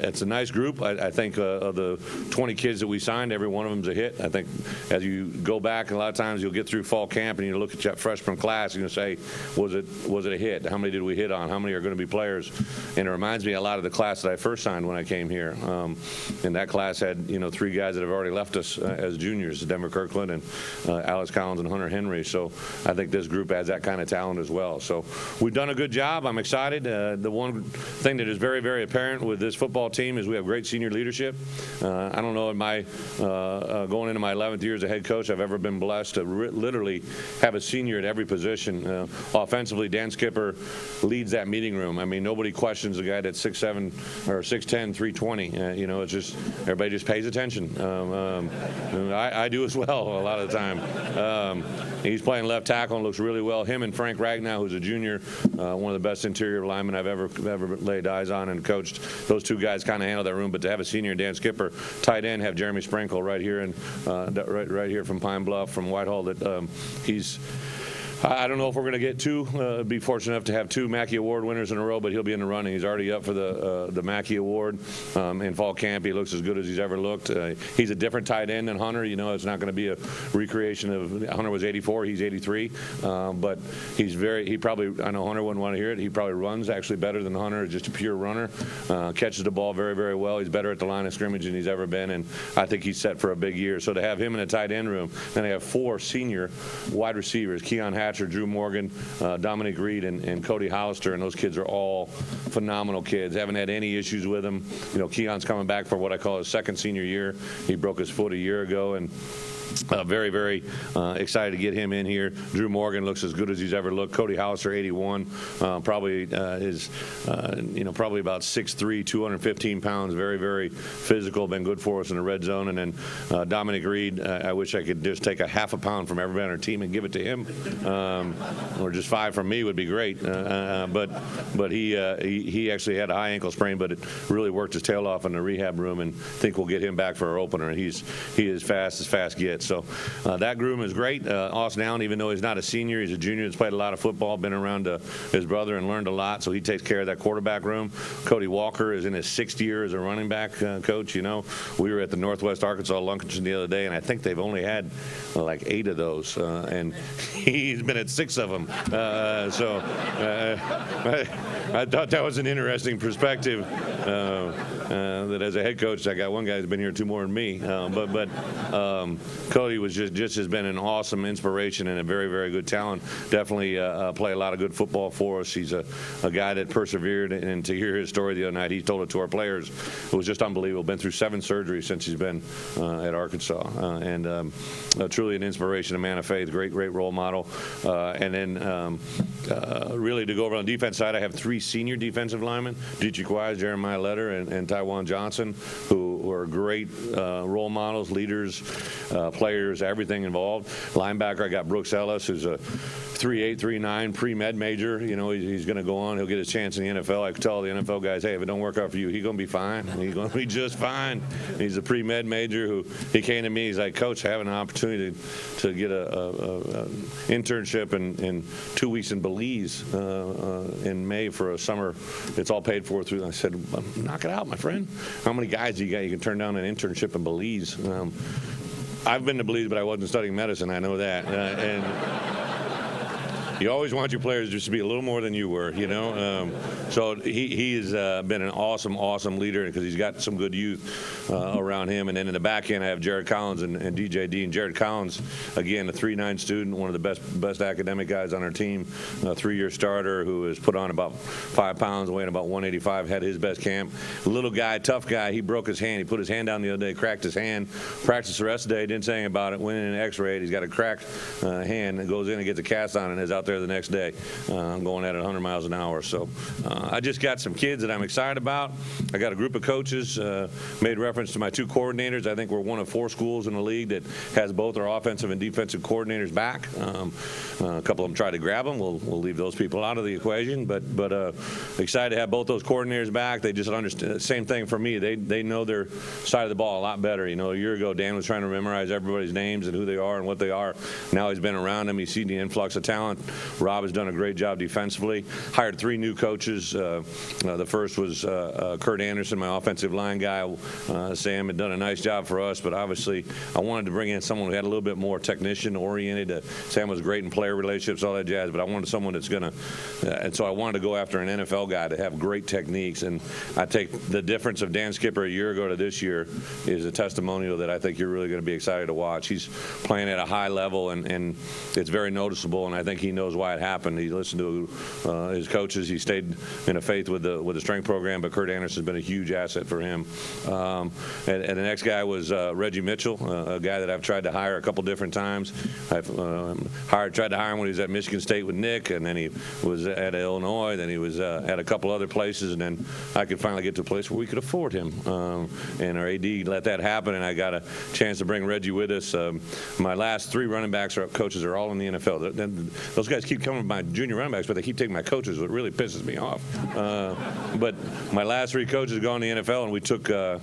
it's a nice group. I think of the 20 kids that we signed, every one of them's a hit. I think as you go back, a lot of times you'll get through fall camp and you look at that freshman class and you'll say, was it a hit? How many did we hit on? How many are going to be players? And it reminds me a lot of the class that I first signed when I came here. And that class had 3 guys that have already left us as juniors, Denver Kirkland and Alex Collins and Hunter Henry. So I think this group has that kind of talent as well. So we've done a good job. I'm excited. The one thing that is very, very apparent with this football team is we have great senior leadership. I don't know in my going into my 11th year as a head coach, I've ever been blessed to literally have a senior at every position. Offensively, Dan Skipper leads that meeting room. I mean, nobody questions a guy that's 6'7" or 6'10", 320. It's just everybody just pays attention. I do as well a lot of the time. He's playing left tackle and looks really well. Him and Frank Ragnow, who's a junior, one of the best interior linemen I've ever laid eyes on and coached. Those 2 guys kind of handle that room, but to have a senior, Dan Skipper, tight end, have Jeremy Sprinkle right here and right here from Pine Bluff, from Whitehall. That he's. I don't know if we're going to get be fortunate enough to have 2 Mackey Award winners in a row, but he'll be in the running. He's already up for the Mackey Award in fall camp. He looks as good as he's ever looked. He's a different tight end than Hunter. It's not going to be a recreation of Hunter was 84, he's 83, but he probably, I know Hunter wouldn't want to hear it, he probably runs actually better than Hunter, just a pure runner, catches the ball very, very well. He's better at the line of scrimmage than he's ever been, and I think he's set for a big year. So to have him in a tight end room, then they have 4 senior wide receivers, Keon Hatcher, Drew Morgan, Dominic Reed, and Cody Hollister, and those kids are all phenomenal kids. Haven't had any issues with them. Keon's coming back for what I call his second senior year. He broke his foot a year ago, and very, very excited to get him in here. Drew Morgan looks as good as he's ever looked. Cody Hollister, 81, probably is probably about 6'3", 215 pounds. Very, very physical. Been good for us in the red zone. And then Dominic Reed, I wish I could just take a half a pound from everybody on our team and give it to him, or just 5 from me would be great. But he actually had a high ankle sprain, but it really worked his tail off in the rehab room, and think we'll get him back for our opener. He is fast as fast gets. So that groom is great. Austin Allen, even though he's not a senior, he's a junior that's played a lot of football, been around his brother and learned a lot, so he takes care of that quarterback room. Cody Walker is in his 6th year as a running back coach. We were at the Northwest Arkansas Luncheon the other day, and I think they've only had like 8 of those, and he's been at 6 of them. So I thought that was an interesting perspective, that as a head coach, I got one guy who's been here 2 more than me. But Cody was just has been an awesome inspiration and a very, very good talent. Definitely play a lot of good football for us. He's a guy that persevered, and to hear his story the other night, he told it to our players. It was just unbelievable. Been through 7 surgeries since he's been at Arkansas, and truly an inspiration, a man of faith, great role model. And then really to go over on the defense side, I have 3 senior defensive linemen, Dietrich Wise, Jeremiah Letter, and Tywan Johnson, who were great role models, leaders, players, everything involved. Linebacker, I got Brooks Ellis, who's a 3'8", 3'9", pre-med major. He's going to go on. He'll get his chance in the NFL. I could tell the NFL guys, hey, if it don't work out for you, he's going to be fine. He's going to be just fine. He's a pre-med major who, he came to me, he's like, Coach, I have an opportunity to get a internship in 2 weeks in Belize in May for a summer. It's all paid for through. I said, knock it out, my friend. How many guys do you got you can turn down an internship in Belize? I've been to Belize, but I wasn't studying medicine. I know that. You always want your players just to be a little more than you were, So he has been an awesome leader because he's got some good youth around him. And then in the back end, I have Jared Collins and DJ Dean. Jared Collins, again, a 3.9 student, one of the best academic guys on our team, a 3-year starter who has put on about 5 pounds, weighing about 185, had his best camp. Little guy, tough guy. He broke his hand. He put his hand down the other day, cracked his hand, practiced the rest of the day, didn't say anything about it, went in and x-rayed. He's got a cracked hand and goes in and gets a cast on and is out there the next day going at 100 miles an hour. So I just got some kids that I'm excited about. I got a group of coaches, made reference to my 2 coordinators. I think we're one of 4 schools in the league that has both our offensive and defensive coordinators back. A couple of them tried to grab them. We'll leave those people out of the equation, but excited to have both those coordinators back. They just understand. Same thing for me. They know their side of the ball a lot better. A year ago, Dan was trying to memorize everybody's names and who they are and what they are. Now he's been around them. He's seen the influx of talent. Rob has done a great job defensively. Hired 3 new coaches. The first was Kurt Anderson, my offensive line guy. Sam had done a nice job for us, but obviously I wanted to bring in someone who had a little bit more technician-oriented. Sam was great in player relationships, all that jazz, but I wanted someone that's going to and so I wanted to go after an NFL guy to have great techniques. And I take the difference of Dan Skipper a year ago to this year is a testimonial that I think you're really going to be excited to watch. He's playing at a high level, and it's very noticeable, and I think he knows why it happened. He listened to his coaches. He stayed in a faith with the strength program, but Kurt Anderson has been a huge asset for him. And the next guy was Reggie Mitchell, a guy that I've tried to hire a couple different times. I've tried to hire him when he was at Michigan State with Nick, and then he was at Illinois, then he was at a couple other places, and then I could finally get to a place where we could afford him. And our AD let that happen, and I got a chance to bring Reggie with us. My last 3 running backs coaches are all in the NFL. Those guys keep coming with my junior running backs, but they keep taking my coaches, what really pisses me off. But my last 3 coaches gone to the NFL, and we took a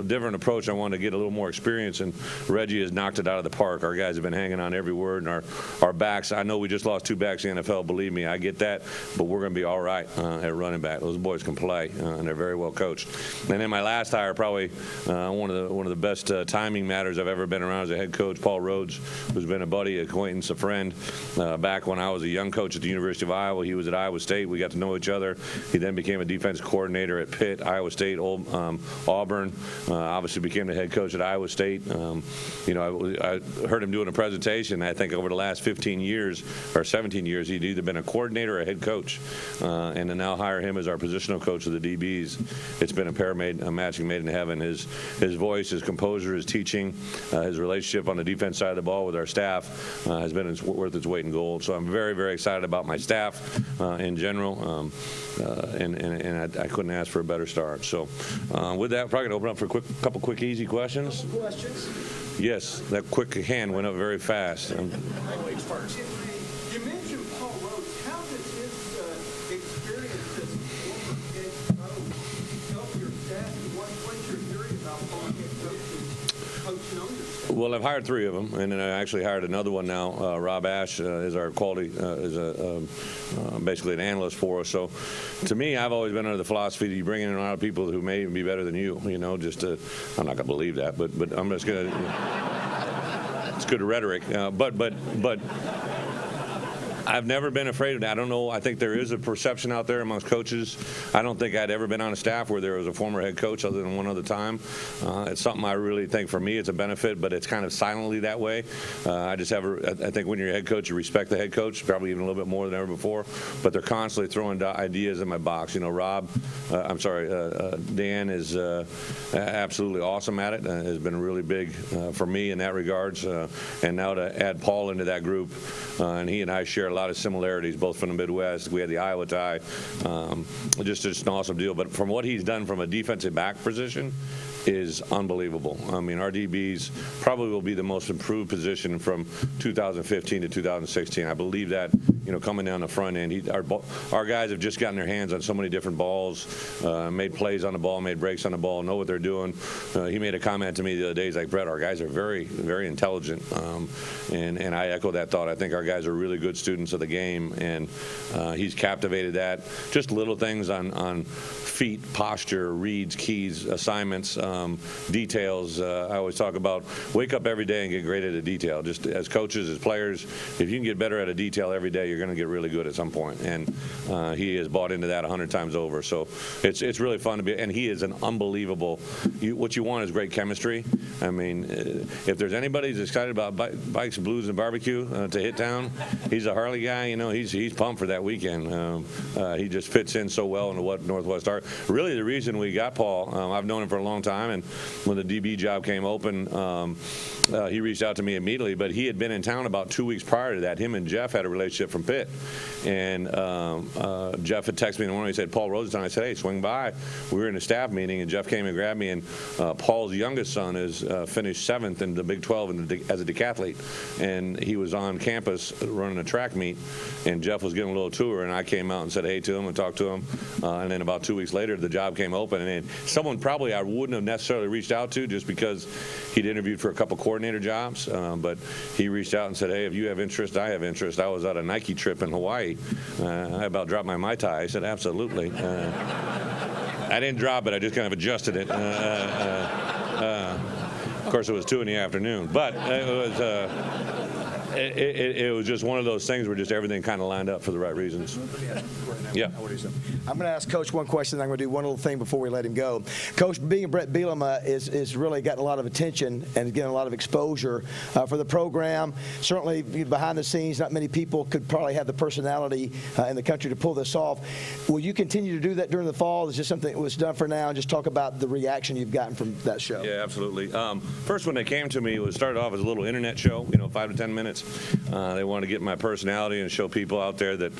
different approach. I wanted to get a little more experience, and Reggie has knocked it out of the park. Our guys have been hanging on every word, and our backs, I know we just lost 2 backs in the NFL, believe me, I get that, but we're going to be all right at running back. Those boys can play, and they're very well coached. And then my last hire, probably one of the best timing matters I've ever been around as a head coach, Paul Rhodes, who's been a buddy, acquaintance, a friend. Back when I was a young coach at the University of Iowa, he was at Iowa State. We got to know each other. He then became a defense coordinator at Pitt, Iowa State, Auburn. Obviously became the head coach at Iowa State. I heard him doing a presentation. I think over the last 15 years or 17 years, he'd either been a coordinator or a head coach. And to now hire him as our positional coach of the DBs, it's been a matching made in heaven. His voice, his composure, his teaching, his relationship on the defense side of the ball with our staff has been worth its weight in gold. So I'm very, very excited about my staff in general, and I couldn't ask for a better start. So with that, we're probably going to open up for a couple quick, easy questions. Questions? Yes, that quick hand went up very fast. You mentioned Paul Rhodes. How does his experience as former head coach help your staff? What's your theory about former head coaches coaching on your staff? Well, I've hired 3 of them, and then I actually hired another one now. Rob Ash is our quality, basically an analyst for us. So, to me, I've always been under the philosophy that you bring in a lot of people who may even be better than you. I'm not going to believe that, but I'm just going to. It's good rhetoric, but I've never been afraid of that. I don't know. I think there is a perception out there amongst coaches. I don't think I'd ever been on a staff where there was a former head coach other than one other time. It's something I really think for me it's a benefit, but it's kind of silently that way. I think when you're a head coach, you respect the head coach, probably even a little bit more than ever before, but they're constantly throwing ideas in my box. Dan is absolutely awesome at it. Has been really big for me in that regards. And now to add Paul into that group, and he and I share a lot of similarities, both from the Midwest. We had the Iowa tie. Just an awesome deal. But from what he's done from a defensive back position is unbelievable. I mean, our DBs probably will be the most improved position from 2015 to 2016. I believe that, coming down the front end. Our guys have just gotten their hands on so many different balls, made plays on the ball, made breaks on the ball, know what they're doing. He made a comment to me the other day. He's like, Bret, our guys are very, very intelligent. And I echo that thought. I think our guys are really good students of the game, and he's captivated that. Just little things on feet, posture, reads, keys, assignments, details. I always talk about wake up every day and get great at a detail. Just as coaches, as players, if you can get better at a detail every day, you're going to get really good at some point. And he has bought into that 100 times over. So it's really fun to be. And he is an unbelievable. What you want is great chemistry. I mean, if there's anybody who's excited about bikes, blues, and barbecue to hit town, he's a Harley guy. You know, he's pumped for that weekend. He just fits in so well into what Northwest are. Really, the reason we got Paul, I've known him for a long time, and when the DB job came open, he reached out to me immediately, but he had been in town about 2 weeks prior to that. Him and Jeff had a relationship from Pitt, and Jeff had texted me in the morning. He said, Paul Rosenstein. I said, hey, swing by. We were in a staff meeting, and Jeff came and grabbed me, and Paul's youngest son is finished 7th in the Big 12 as a decathlete, and he was on campus running a track meet, and Jeff was giving a little tour, and I came out and said hey to him and talked to him, and then about 2 weeks later, the job came open, and someone probably I wouldn't have necessarily reached out to just because he'd interviewed for a couple coordinator jobs, but he reached out and said, hey, if you have interest, I have interest. I was at a Nike trip in Hawaii. I about dropped my Mai Tai. I said, absolutely. I didn't drop it. I just kind of adjusted it. Of course, it was 2 in the afternoon, but it was just one of those things where just everything kind of lined up for the right reasons. Yeah. I'm going to ask Coach one question, and I'm going to do one little thing before we let him go. Coach, being Bret Bielema is really gotten a lot of attention and getting a lot of exposure for the program. Certainly, behind the scenes, not many people could probably have the personality in the country to pull this off. Will you continue to do that during the fall? Is this something that was done for now? And just talk about the reaction you've gotten from that show. Yeah, absolutely. First, when they came to me, it started off as a little internet show, 5 to 10 minutes. They wanted to get my personality and show people out there that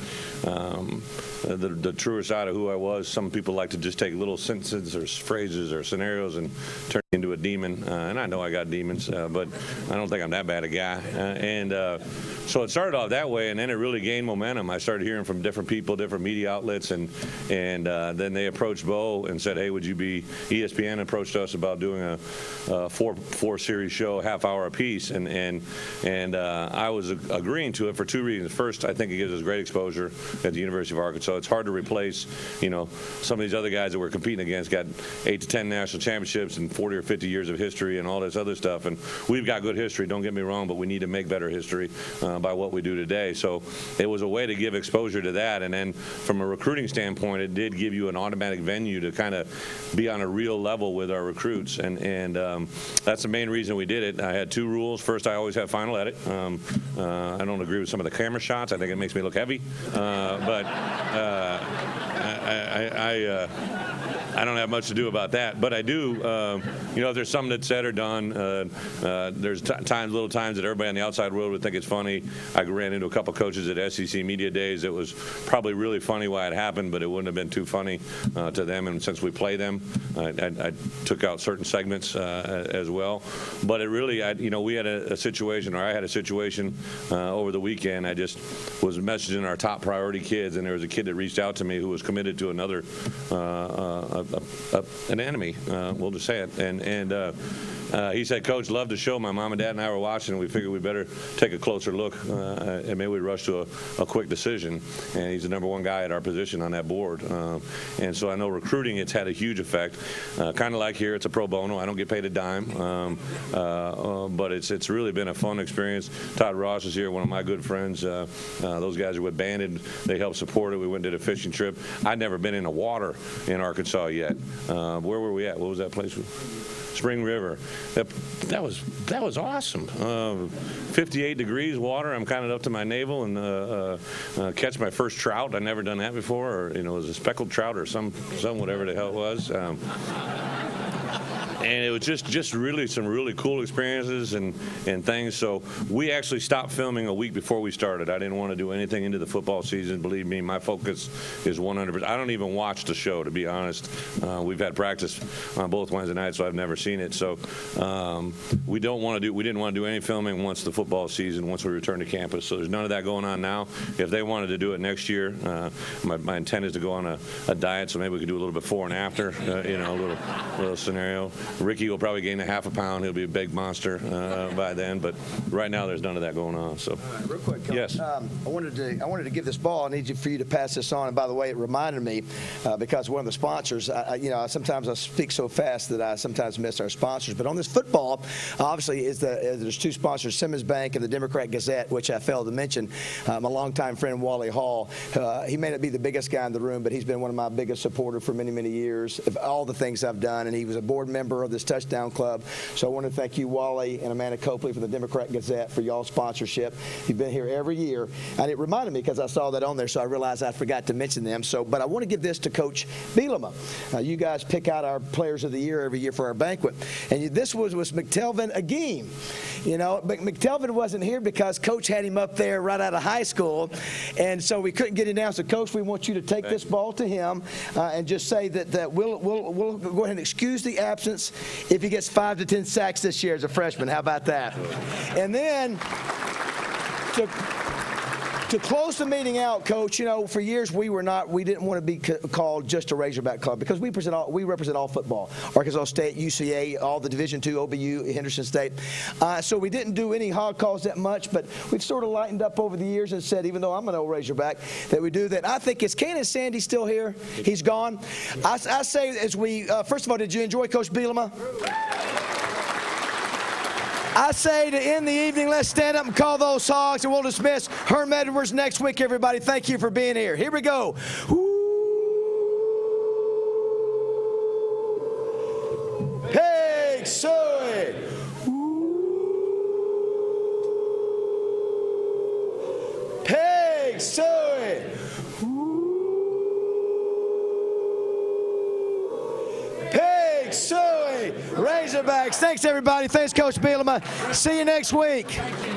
the truer side of who I was. Some people like to just take little sentences or phrases or scenarios and turn it into a demon. And I know I got demons, but I don't think I'm that bad a guy. So it started off that way, and then it really gained momentum. I started hearing from different people, different media outlets, and then they approached Bo and said, hey, would you be, ESPN approached us about doing a four series show, half hour apiece, and I was agreeing to it for 2 reasons. First, I think it gives us great exposure at the University of Arkansas. It's hard to replace, some of these other guys that we're competing against got 8 to 10 national championships and 40 or 50 years of history and all this other stuff. And we've got good history, don't get me wrong, but we need to make better history by what we do today. So it was a way to give exposure to that. And then from a recruiting standpoint, it did give you an automatic venue to kind of be on a real level with our recruits. And that's the main reason we did it. I had 2 rules. First, I always have final edit. I don't agree with some of the camera shots. I think it makes me look heavy. But I don't have much to do about that. But I do, if there's something that's said or done, there's little times that everybody on the outside world would think it's funny. I ran into a couple coaches at SEC Media Days. It was probably really funny why it happened, but it wouldn't have been too funny to them. And since we play them, I took out certain segments as well. But it really, we had a situation, or I had a situation over the weekend. I just was messaging our top priority kids, and there was a kid that reached out to me who was committed to another an enemy. We'll just say it. And he said, Coach, love the show. My mom and dad and I were watching, and we figured we better take a closer look, and maybe we rush to a quick decision. And he's the #1 guy at our position on that board. And so I know recruiting, it's had a huge effect. Kind of like here, it's a pro bono. I don't get paid a dime. But it's really been a fun experience. Todd Ross is here, one of my good friends. Those guys are with Banded. They helped support it. We went and did a fishing trip. I'd never been in the water in Arkansas yet. Where were we at? What was that place? Spring River. That was awesome. 58 degrees water. I'm kind of up to my navel, and catch my first trout. I'd never done that before. Or it was a speckled trout or some whatever the hell it was. And it was just really some really cool experiences and things. So we actually stopped filming a week before we started. I didn't want to do anything into the football season. Believe me, my focus is 100%. I don't even watch the show, to be honest. We've had practice on both Wednesday nights, so I've never seen it. So we didn't want to do any filming once the football season, once we return to campus. So there's none of that going on now. If they wanted to do it next year, my intent is to go on a diet, so maybe we could do a little before and after, a little scenario. Ricky will probably gain a half a pound. He'll be a big monster by then. But right now, there's none of that going on. So, Real quick, Coach. Yes. I wanted to give this ball. I need for you to pass this on. And by the way, it reminded me because one of the sponsors. Sometimes I speak so fast that I sometimes miss our sponsors. But on this football, obviously, there's two sponsors: Simmons Bank and the Democrat Gazette, which I failed to mention. My longtime friend Wally Hall. He may not be the biggest guy in the room, but he's been one of my biggest supporters for many, many years of all the things I've done. And he was a board member of this Touchdown Club. So I want to thank you, Wally, and Amanda Copley from the Democrat Gazette for y'all's sponsorship. You've been here every year. And it reminded me because I saw that on there, so I realized I forgot to mention them. But I want to give this to Coach Bielema. You guys pick out our players of the year every year for our banquet. And this was McTelvin Agim. McTelvin wasn't here because Coach had him up there right out of high school. And so we couldn't get him down. So, Coach, we want you to take this ball to him and just say that we'll go ahead and excuse the absence if he gets 5 to 10 sacks this year as a freshman. How about that? And then to close the meeting out, Coach, for years we didn't want to be called just a Razorback club because we represent all football. Arkansas State, UCA, all the Division II, OBU, Henderson State. So we didn't do any hog calls that much, but we've sort of lightened up over the years and said, even though I'm an old Razorback, that we do that. I think, is Candace Sandy still here? He's gone. I say as we, first of all, did you enjoy Coach Bielema? I say to end the evening, let's stand up and call those hogs, and we'll dismiss Herm Edwards next week, everybody. Thank you for being here. Here we go. Pig suey. Pig suey. Pig suey. Razorbacks. Thanks, everybody. Thanks, Coach Bielema. See you next week.